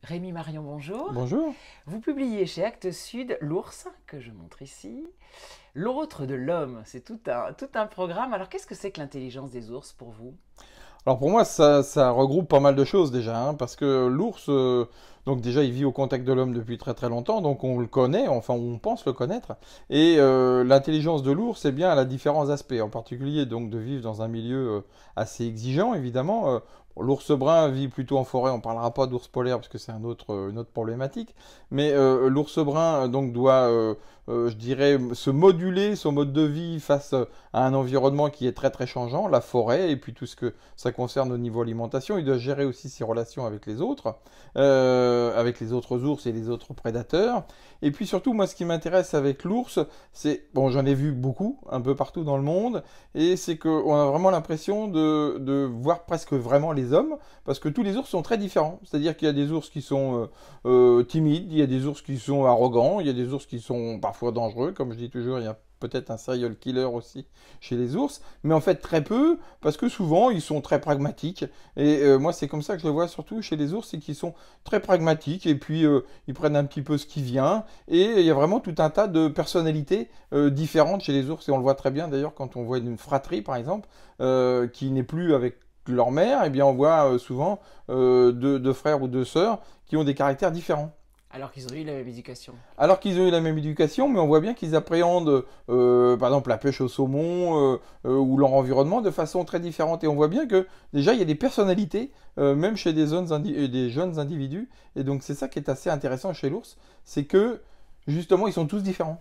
Rémi Marion, bonjour. Bonjour. Vous publiez chez Actes Sud L'Ours, que je montre ici. L'autre de l'homme, c'est tout un programme. Alors qu'est-ce que c'est que l'intelligence des ours pour vous? Alors pour moi, ça regroupe pas mal de choses déjà, hein, parce que l'ours, donc déjà, il vit au contact de l'homme depuis très très longtemps, donc on le connaît, enfin on pense le connaître. Et l'intelligence de l'ours, c'est bien, elle a différents aspects, en particulier donc de vivre dans un milieu assez exigeant, évidemment. Bon, l'ours brun vit plutôt en forêt, on parlera pas d'ours polaire parce que c'est une autre problématique. Mais l'ours brun donc doit, je dirais, se moduler son mode de vie face à un environnement qui est très très changeant, la forêt et puis tout ce que ça concerne au niveau alimentation. Il doit gérer aussi ses relations avec les autres ours et les autres prédateurs. Et puis surtout, moi, ce qui m'intéresse avec l'ours, c'est, bon, j'en ai vu beaucoup, un peu partout dans le monde, et c'est qu'on a vraiment l'impression de voir presque vraiment les hommes, parce que tous les ours sont très différents. C'est-à-dire qu'il y a des ours qui sont timides, il y a des ours qui sont arrogants, il y a des ours qui sont parfois dangereux, comme je dis toujours, il y a peut-être un serial killer aussi chez les ours, mais en fait très peu, parce que souvent ils sont très pragmatiques. Et moi c'est comme ça que je le vois surtout chez les ours, c'est qu'ils sont très pragmatiques, et puis ils prennent un petit peu ce qui vient, et il y a vraiment tout un tas de personnalités différentes chez les ours, et on le voit très bien d'ailleurs quand on voit une fratrie par exemple, qui n'est plus avec leur mère, et bien on voit souvent deux frères ou deux sœurs qui ont des caractères différents. Alors qu'ils ont eu la même éducation. Alors qu'ils ont eu la même éducation, mais on voit bien qu'ils appréhendent, par exemple, la pêche au saumon ou leur environnement de façon très différente. Et on voit bien que déjà, il y a des personnalités, même chez des jeunes individus. Et donc, c'est ça qui est assez intéressant chez l'ours, c'est que, justement, ils sont tous différents.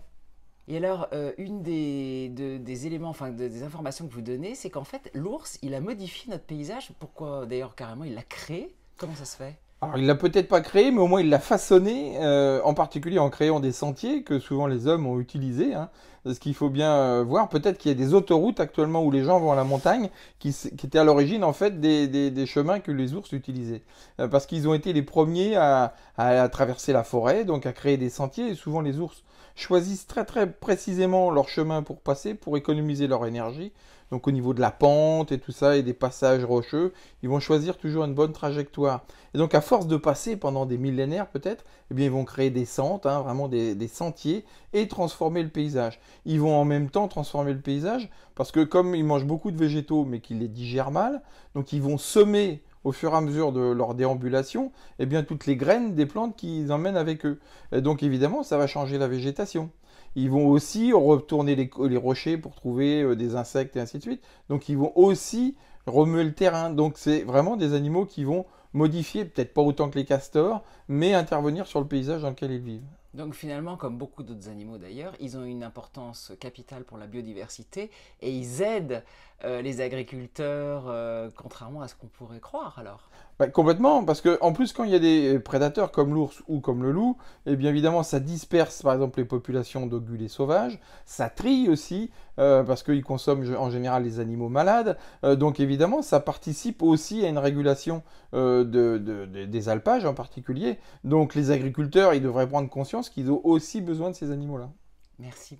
Et alors, des éléments, enfin des informations que vous donnez, c'est qu'en fait, l'ours, il a modifié notre paysage. Pourquoi d'ailleurs carrément il l'a créé? Comment ça se fait? Alors, il l'a peut-être pas créé, mais au moins il l'a façonné, en particulier en créant des sentiers que souvent les hommes ont utilisés, hein. Ce qu'il faut bien voir, peut-être qu'il y a des autoroutes actuellement où les gens vont à la montagne qui étaient à l'origine en fait des chemins que les ours utilisaient. Parce qu'ils ont été les premiers à traverser la forêt, donc à créer des sentiers, et souvent les ours choisissent très très précisément leur chemin pour passer, pour économiser leur énergie. Donc au niveau de la pente et tout ça, et des passages rocheux, ils vont choisir toujours une bonne trajectoire. Et donc à force de passer pendant des millénaires peut-être, eh bien ils vont créer des sentes, hein, vraiment des sentiers, et transformer le paysage. Ils vont en même temps transformer le paysage, parce que comme ils mangent beaucoup de végétaux, mais qu'ils les digèrent mal, donc ils vont semer au fur et à mesure de leur déambulation, eh bien toutes les graines des plantes qu'ils emmènent avec eux. Et donc évidemment, ça va changer la végétation. Ils vont aussi retourner les rochers pour trouver des insectes et ainsi de suite. Donc ils vont aussi remuer le terrain. Donc c'est vraiment des animaux qui vont modifier, peut-être pas autant que les castors, mais intervenir sur le paysage dans lequel ils vivent. Donc finalement, comme beaucoup d'autres animaux d'ailleurs, ils ont une importance capitale pour la biodiversité et ils aident les agriculteurs, contrairement à ce qu'on pourrait croire alors. Bah, complètement, parce que en plus quand il y a des prédateurs comme l'ours ou comme le loup, eh bien évidemment ça disperse par exemple les populations d'ongulés sauvages, ça trie aussi parce qu'ils consomment en général les animaux malades, donc évidemment ça participe aussi à une régulation des alpages en particulier. Donc les agriculteurs ils devraient prendre conscience qu'ils ont aussi besoin de ces animaux-là. Merci.